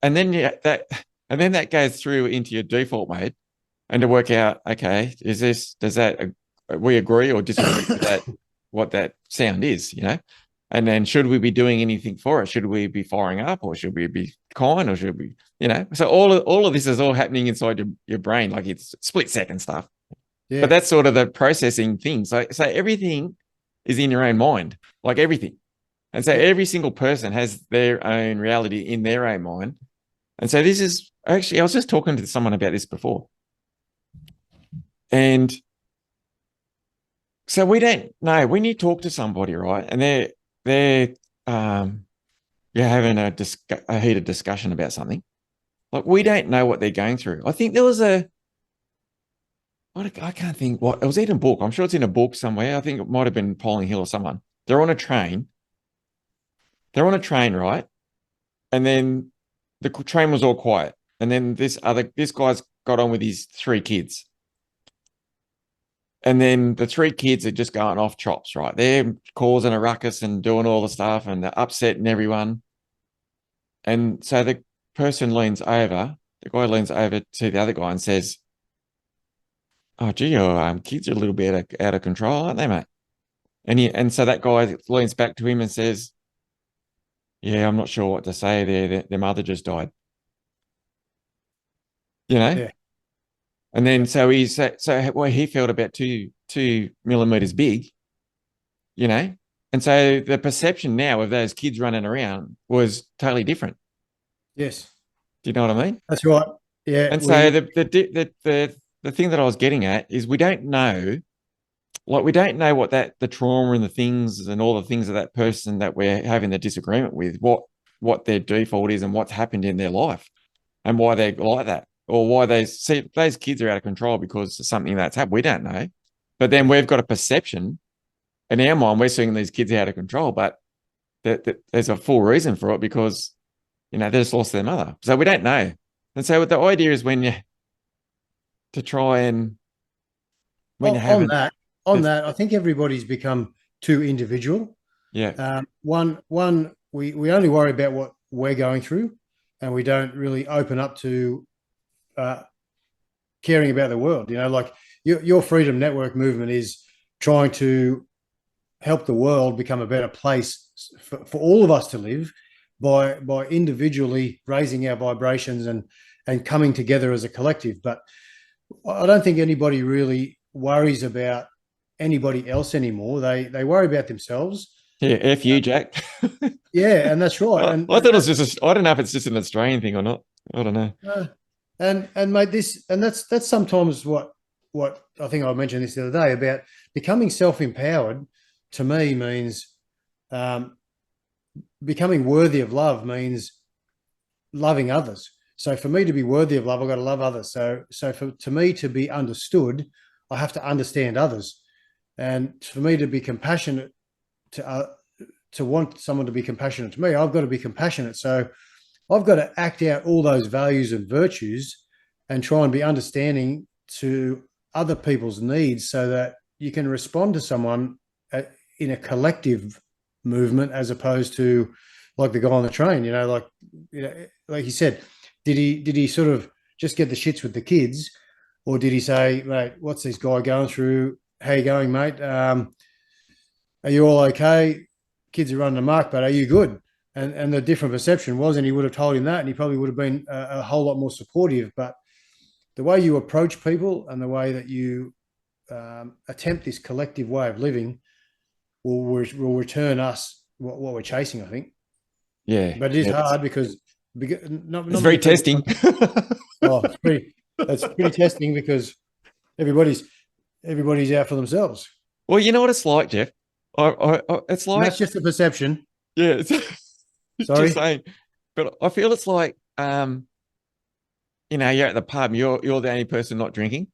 and then you, that and then that goes through into your default mode and to work out, okay, does that we agree or disagree with that what that sound is. And then should we be doing anything for it? Should we be firing up, or should we be kind, or should we? So all of this is all happening inside your brain, like it's split second stuff. But yeah, that's sort of the processing thing. So everything is in your own mind, like everything. And so yeah. every single person has their own reality in their own mind. And so this is actually, I was just talking to someone about this before. And so we don't know when you talk to somebody, right? And they're you're having a heated discussion about something. Like we don't know what they're going through. I think there was I can't think what it was in a book. I'm sure it's in a book somewhere. I think it might have been Pauline Hill or someone. They're on a train. They're on a train, right? And then the train was all quiet. And then this guy's got on with his three kids. And then the three kids are just going off chops, right? They're causing a ruckus and doing all the stuff and they're upsetting everyone. And so the guy leans over to the other guy and says, "Oh, gee, your kids are a little bit out of control, aren't they, mate?" And so that guy leans back to him and says, "Yeah, I'm not sure what to say. Their mother just died, you know." Yeah. And then well, he felt about two millimeters big, you know. And so the perception now of those kids running around was totally different. Yes, Do you know what I mean? that's right. Yeah, And so the thing that I was getting at is we don't know what the trauma and the things and all the things of that person that we're having the disagreement with, what their default is and what's happened in their life and why they're like that, or why they see those kids are out of control because of something that's happened. We don't know. But then we've got a perception in our mind, we're seeing these kids out of control, but there's a full reason for it because, they just lost their mother. So we don't know. And so the idea is to try and when you're On having, that, on it's, that, I think everybody's become too individual. yeah, One, we only worry about what we're going through, and we don't really open up to uh, caring about the world. Like your Freedom Network movement is trying to help the world become a better place for all of us to live by individually raising our vibrations and coming together as a collective. But I don't think anybody really worries about anybody else anymore. They worry about themselves. Yeah, F you, Jack. Yeah, and that's right. I thought it was just I don't know if it's just an Australian thing or not. I don't know. Uh, and mate, that's sometimes what I think I mentioned this the other day about becoming self-empowered. To me, means um, becoming worthy of love means loving others. So for me to be worthy of love, I've got to love others. So to me to be understood, I have to understand others, and for me to be compassionate to want someone to be compassionate to me, I've got to be compassionate. So I've got to act out all those values and virtues and try and be understanding to other people's needs so that you can respond to someone in a collective movement as opposed to like the guy on the train, like he said, did he sort of just get the shits with the kids, or did he say, mate, what's this guy going through? How you going, mate? Are you all okay? Kids are running amok, but are you good? And the different perception was, and he would have told him that, and he probably would have been a whole lot more supportive. But the way you approach people and the way that you attempt this collective way of living will return us what we're chasing, I think. Yeah, But it is yeah, hard because not it's very many people. testing. Oh, it's pretty testing because everybody's everybody's out for themselves, Well, you know what it's like, Jeff. It's and like that's just a perception. yeah, it's just Sorry. saying. But I feel it's like you're at the pub, you're the only person not drinking,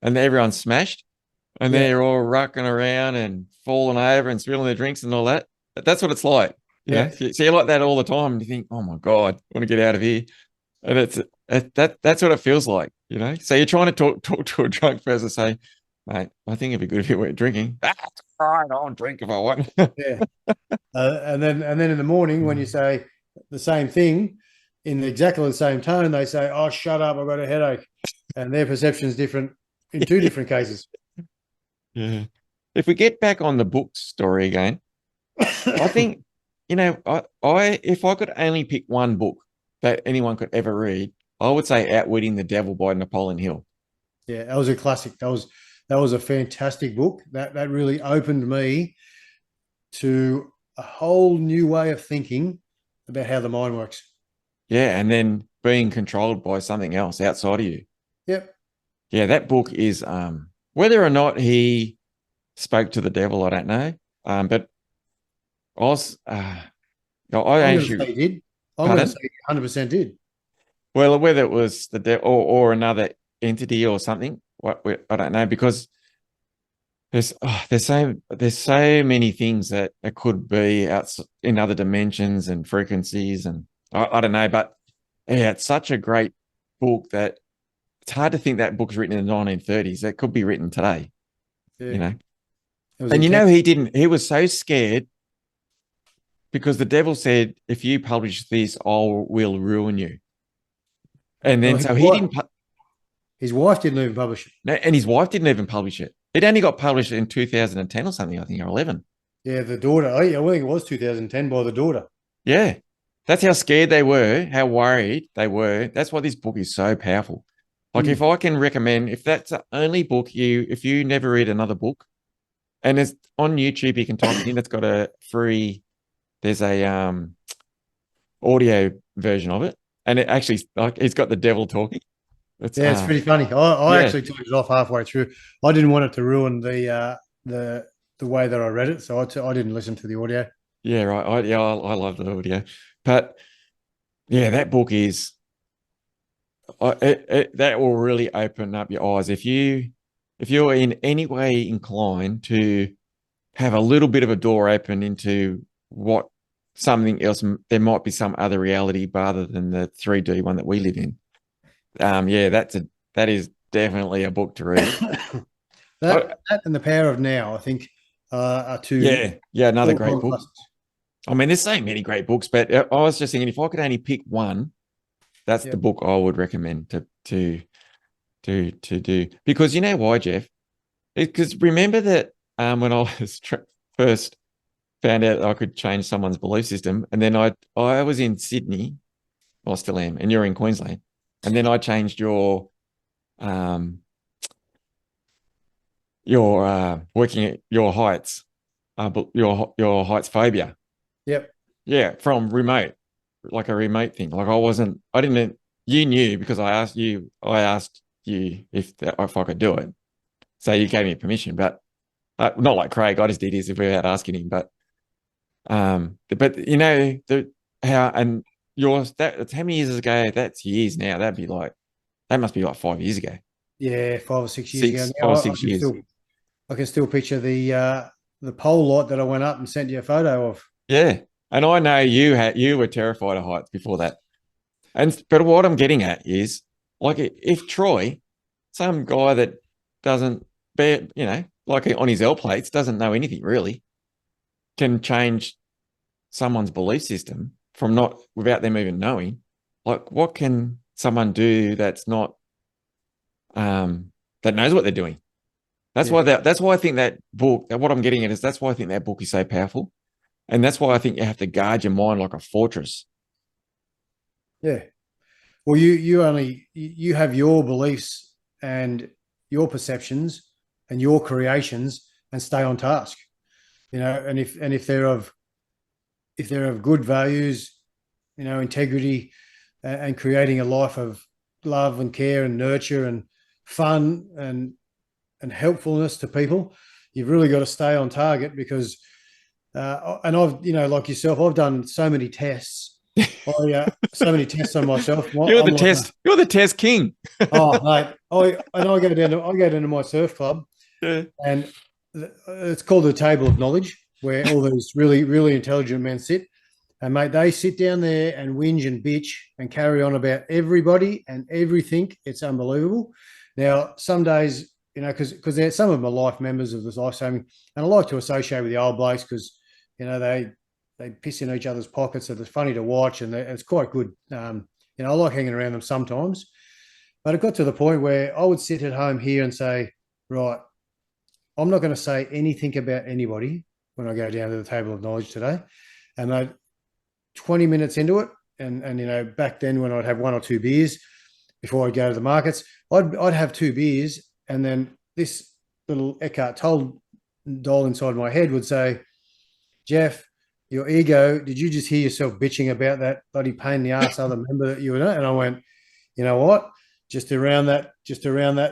and everyone's smashed, and Yeah, they're all rucking around and falling over and spilling their drinks and all that. That's what it's like, you know. yeah, So you're like that all the time, and you think, "Oh my God, I want to get out of here." And that's what it feels like, you know. So you're trying to talk to a drunk person, say, "Mate, I think it'd be good if you weren't drinking." That's all right, I'll drink if I want. yeah. And then in the morning when you say the same thing in exactly the same tone, they say, "Oh, shut up! I've got a headache," and their perception is different in two different cases. Yeah. If we get back on the book story again, I think, I if I could only pick one book that anyone could ever read, I would say Outwitting the Devil by Napoleon Hill. Yeah, that was a classic. That was a fantastic book. That really opened me to a whole new way of thinking about how the mind works. Yeah, and then being controlled by something else outside of you. Yep. Yeah, that book is whether or not he spoke to the devil, I don't know. But I was I I'm going to say actually he did. I'm going to say pardon? he 100% did. Well, whether it was the devil or another entity or something, I don't know, because there's so many things that it could be out in other dimensions and frequencies, and I don't know, but yeah, it's such a great book that it's hard to think that book's written in the 1930s. It could be written today, Yeah, you know. it was And intense. he didn't. He was so scared because the devil said, "If you publish this, I will ruin you." And Well, then so he didn't. his wife didn't even publish it. No, and his wife didn't even publish it. It only got published in 2010 or something, I think, or 11. Yeah, the daughter. Oh, yeah, I think it was 2010 by the daughter. Yeah. That's how scared they were, how worried they were. That's why this book is so powerful. Like if Mm. I can recommend, if that's the only book if you never read another book, and it's on YouTube, you can type it in. It's got a free, there's a audio version of it. And it actually like it's got the devil talking. It's Yeah, it's pretty funny. I yeah. actually turned it off halfway through. I didn't want it to ruin the way that I read it, so I didn't listen to the audio. Yeah, right. I love the audio. But yeah, that book is that will really open up your eyes if you're in any way inclined to have a little bit of a door open into what something else. There might be some other reality rather than the 3D one that we live in. Yeah, that is definitely a book to read. I, That and the Power of Now, I think, are two yeah, another great all-time book. classics. I mean, there's so many great books, but I was just thinking if I could only pick one, that's the Yep. book I would recommend to do because you know why, Geoff? Because remember that when I was first found out I could change someone's belief system, and then I was in Sydney, well, I still am, and you're in Queensland, and then I changed um your working at your heights, but your heights phobia. Yep. Yeah, from remote, like a remote thing. Like I didn't. You knew because I asked you if I could do it, so you gave me permission, but not like Craig. I just did his without asking him, but you know the how and yours that's how many years ago? That's years now. That must be like 5 years ago, Yeah, 5 or 6 years ago. five Now or I six can years. still picture the pole light that I went up and sent you a photo of. Yeah, and I know you were terrified of heights before that. And but what I'm getting at is like if Troy, some guy that doesn't bear, like on his L plates, doesn't know anything really, can change someone's belief system from not without them even knowing. Like, what can someone do that's not that knows what they're doing? Yeah, That's why I think that book. What I'm getting at is that's why I think that book is so powerful, and that's why I think you have to guard your mind like a fortress. yeah. Well, you have your beliefs and your perceptions and your creations and stay on task. And if they're of good values, integrity, and creating a life of love and care and nurture and fun and helpfulness to people, you've really got to stay on target because and I've like yourself, I've done so many tests. So many tests on myself. I'm like, You're the test king. oh mate, I go down to my surf club, Yeah. and it's called the table of knowledge, where all these really really intelligent men sit. And mate, they sit down there and whinge and bitch and carry on about everybody and everything. It's unbelievable. Now, some days, because some of them are life members of this life saving, and I like to associate with the old blokes because they piss in each other's pockets, so it's funny to watch and it's quite good. I like hanging around them sometimes. But it got to the point where I would sit at home here and say, right, I'm not going to say anything about anybody when I go down to the table of knowledge today. And 20 minutes into it, and back then when I'd have one or two beers before I'd go to the markets, I'd have two beers, and then this little Eckhart Tolle doll inside my head would say, Geoff, your ego, did you just hear yourself bitching about that bloody pain in the ass other member that you were? And I went, you know what? Just around that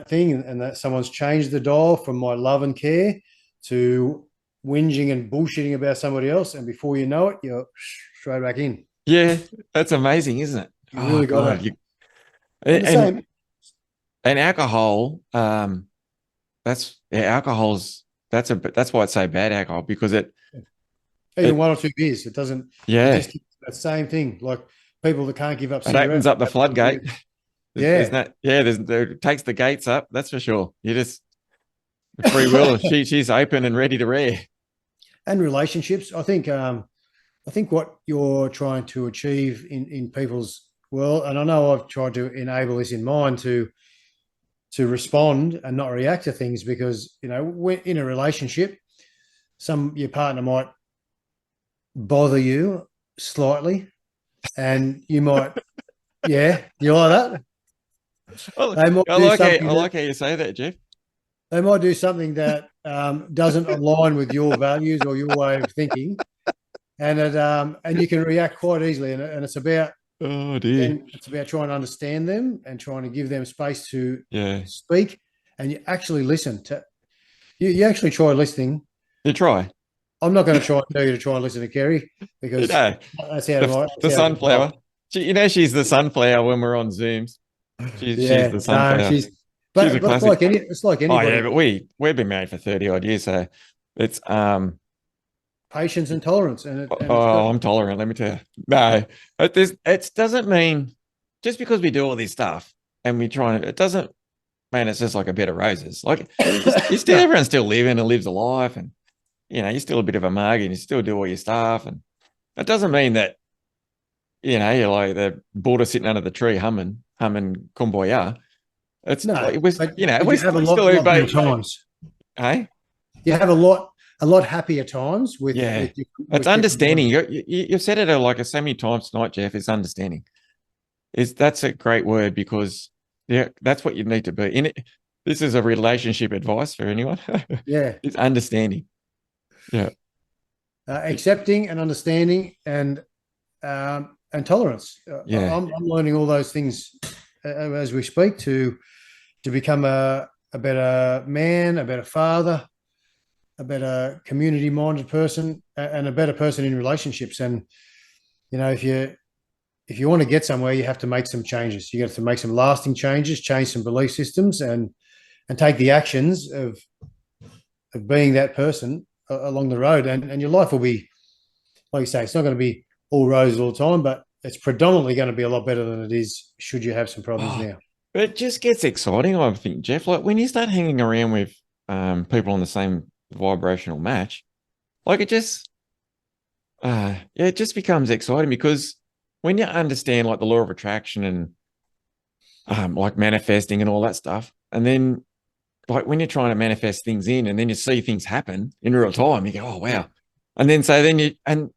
thing, and that someone's changed the dial from my love and care to whinging and bullshitting about somebody else, and before you know it, you're straight back in. Yeah, that's amazing, isn't it? You Oh really got God, to. And the and same, alcohol, alcohol's that's why it's so bad, alcohol, because even it one or two beers, it doesn't. It yeah, just that same thing. Like people that can't give up it opens cigarettes. up the floodgate. There's Yeah, that, yeah, it takes the gates up, that's for sure. You just free will. She's open and ready to rear. and relationships. I think what you're trying to achieve in people's world, and I know I've tried to enable this in mine to respond and not react to things because when in a relationship, your partner might bother you slightly, and you might, yeah, you like that. They might do I something that like how you say that, Geoff. they might do something that doesn't align with your values or your way of thinking, and you can react quite easily. And Oh dear. it's about trying to understand them and trying to give them space to Yeah. speak, and you actually listen to. You actually try listening. You try. I'm not going to try and tell you to try and listen to Kerry You because know, that's out of my the that's out of control. sunflower. She's the sunflower when we're on Zooms. She's Yeah, the no, sunflower. She's a but classic. it's like Oh yeah, anybody. but we've been married for 30 odd years, so it's Patience and tolerance, and it's got oh, I'm tolerant, let me tell you. No, it doesn't mean just because we do all this stuff and we try and it doesn't mean it's just like a bed of roses. Like you still no, everyone's still living and lives a life, and you're still a bit of a mug and you still do all your stuff, and it doesn't mean that you're like the Buddha sitting under the tree humming kumbaya. It's like No, it was, but you have a we still lot better everybody, times. hey, You have a lot happier times yeah. It's with different understanding. ones. You've said it like so many times tonight, Geoff. It's understanding. Is That's a great word because yeah, that's what you need to be. In it, this is a relationship advice for anyone. Yeah, It's understanding. Yeah, accepting and understanding and tolerance. yeah. I'm learning all those things as we speak to become a better man, a better father, a better community minded person, and a better person in relationships. And you know, if you want to get somewhere, you have to make some changes. You have to make some lasting changes, change some belief systems, and take the actions of being that person along the road. And your life will be, like you say, it's not going to be all roses all the time, but it's predominantly going to be a lot better than it is should you have some problems Oh, now. but it just gets exciting, I think, Geoff. Like when you start hanging around with people on the same vibrational match, like yeah, it just becomes exciting because when you understand like the law of attraction and like manifesting and all that stuff, and then like when you're trying to manifest things in and then you see things happen in real time, you go, oh wow. And then so then you and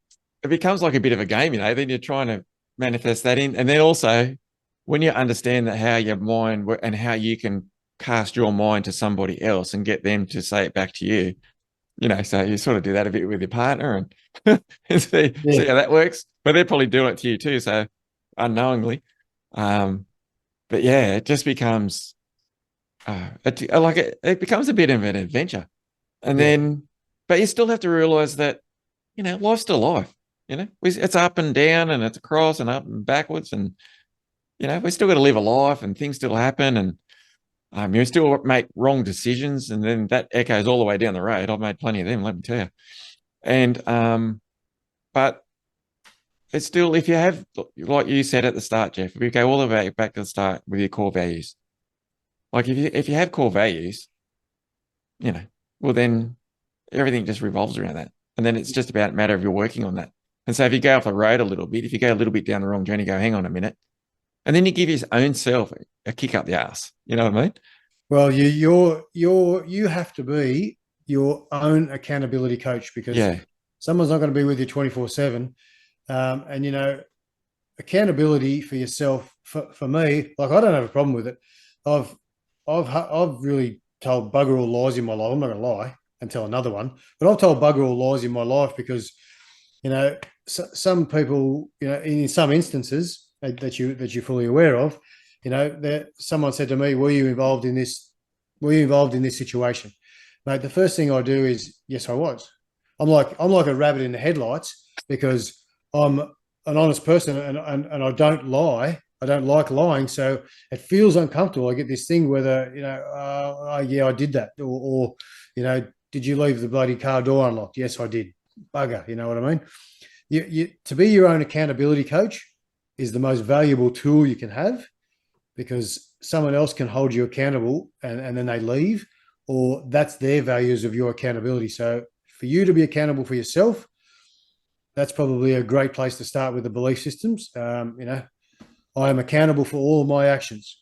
it becomes like a bit of a game, then you're trying to manifest that in. And then also when you understand that how your mind and how you can cast your mind to somebody else and get them to say it back to you, so you sort of do that a bit with your partner and, and see Yeah, how that works. But they're probably doing it to you too, so unknowingly. Um, but yeah, it just becomes it becomes a bit of an adventure. And yeah, then, but you still have to realize that, life's still life. It's up and down and it's across and up and backwards. And, we still got to live a life and things still happen. And you still make wrong decisions. And then that echoes all the way down the road. I've made plenty of them, let me tell you. And, but it's still, if you have, like you said at the start, Geoff, if you go all the way back to the start with your core values, like if you have core values, you know, well then everything just revolves around that. And then it's just about a matter of you're working on that. And so if you go off the road a little bit, if you go a little bit down the wrong journey, go, hang on a minute. And then you give your own self a kick up the ass. You know what I mean? well, you have to be your own accountability coach because Yeah. someone's not going to be with you 24/7. And you know, accountability for yourself for me, like I don't have a problem with it. I've I've really told bugger all lies in my life. I'm not going to lie and tell another one, but I've told bugger all lies in my life because you know some people, you know, in some instances that you're fully aware of, you know, that someone said to me, "Were you involved in this? Were you involved in this situation?" Mate, the first thing I do is yes, I was. I'm like a rabbit in the headlights because I'm an honest person and I don't lie. I don't like lying, so it feels uncomfortable. I get this thing whether you know, yeah, I did that, or you know, did you leave the bloody car door unlocked? Yes, I did. Bugger, you know what I mean? To be your own accountability coach is the most valuable tool you can have because someone else can hold you accountable and then they leave, or that's their values of your accountability. So for you to be accountable for yourself, that's probably a great place to start with the belief systems. You know, I am accountable for all of my actions.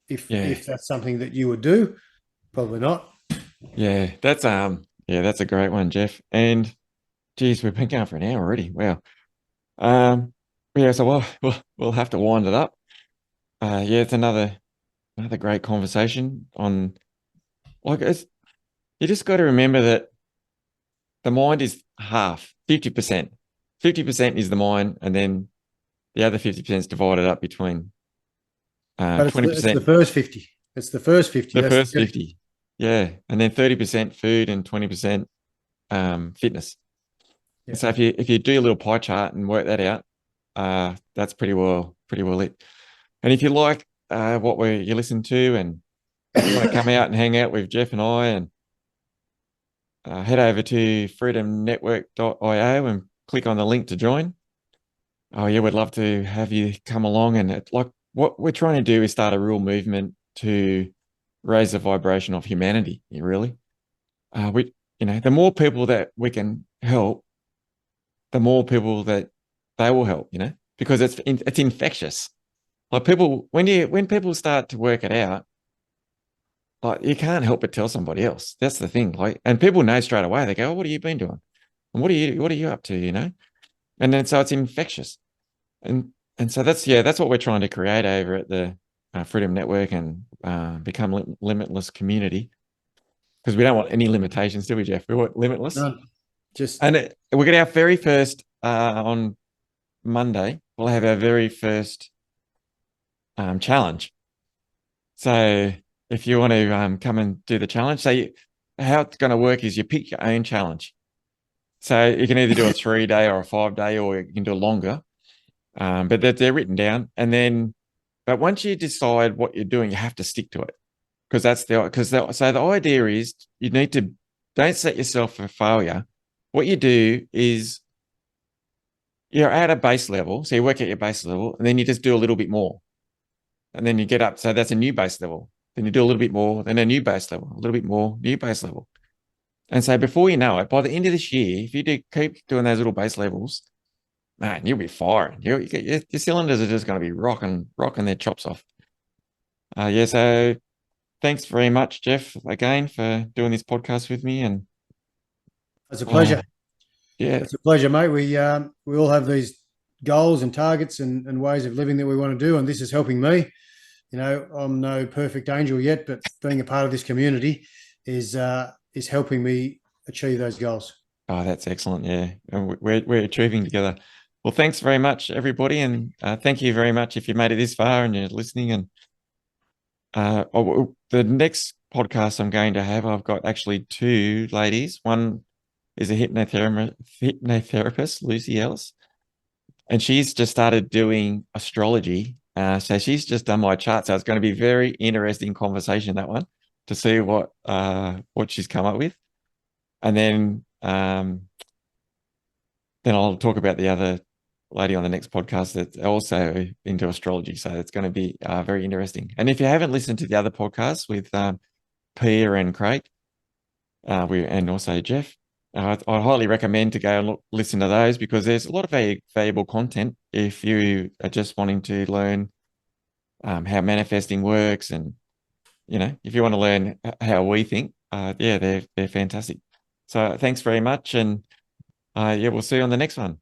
Yeah. If that's something that you would do, probably not. Yeah, that's a great one, Geoff. And geez, we've been going for an hour already. Wow. Um, yeah, so we'll have to wind it up. Yeah, it's another great conversation on like you just got to remember that the mind is half, 50%. 50% is the mind, and then the other 50% is divided up between But it's the 20%, first 50. It's the first 50. the That's the first key. 50. Yeah. And then 30% food and 20% fitness. Yeah. So if you do a little pie chart and work that out, that's pretty well it. And if you like what you listen to, and if you want to come out and hang out with Geoff and I, and head over to freedomnetwork.io and click on the link to join. Oh yeah, we'd love to have you come along. And like what we're trying to do is start a real movement to raise the vibration of humanity. Really, the more people that we can help, the more people that they will help. Because it's infectious. Like people, when people start to work it out, like you can't help but tell somebody else. That's the thing. Like, and people know straight away. They go, "Oh, what have you been doing? And what are you up to?" And then so it's infectious. And so that's what we're trying to create over at the Freedom Network and become limitless community because we don't want any limitations, do we, Geoff? We want limitless. No, just And we're going to have very first on Monday. We'll have our very first challenge. So if you want to come and do the challenge, how it's going to work is you pick your own challenge. So you can either do a 3 day or a 5 day, or you can do a longer. But they're written down, but once you decide what you're doing, you have to stick to it so the idea is you need to don't set yourself for failure. What you do is you're at a base level, so you work at your base level, and then you just do a little bit more, and then you get up. So that's a new base level. Then you do a little bit more, then a new base level, a little bit more, new base level. And so before you know it, by the end of this year, if you keep doing those little base levels, man, you'll be firing. Your cylinders are just going to be rocking their chops off. Yeah, so thanks very much, Geoff, again for doing this podcast with me. And it's a uh, pleasure. yeah, It's a pleasure, mate. We all have these goals and targets and ways of living that we want to do, and this is helping me. I'm no perfect angel yet, but being a part of this community is helping me achieve those goals. oh, that's excellent. Yeah, and we're achieving together. Well, thanks very much, everybody, and thank you very much if you made it this far and you're listening. And the next podcast I'm going to have, I've got actually two ladies. One is a hypnotherapist, Lucy Ellis, and she's just started doing astrology. So she's just done my chart. So it's going to be very interesting conversation, that one, to see what she's come up with. And then I'll talk about the other lady on the next podcast that's also into astrology. So it's going to be very interesting. And if you haven't listened to the other podcasts with Pia and Craig, and also Geoff, I highly recommend to go and listen to those because there's a lot of valuable content if you are just wanting to learn how manifesting works, and if you want to learn how we think, yeah, they're fantastic. So thanks very much, and yeah, we'll see you on the next one.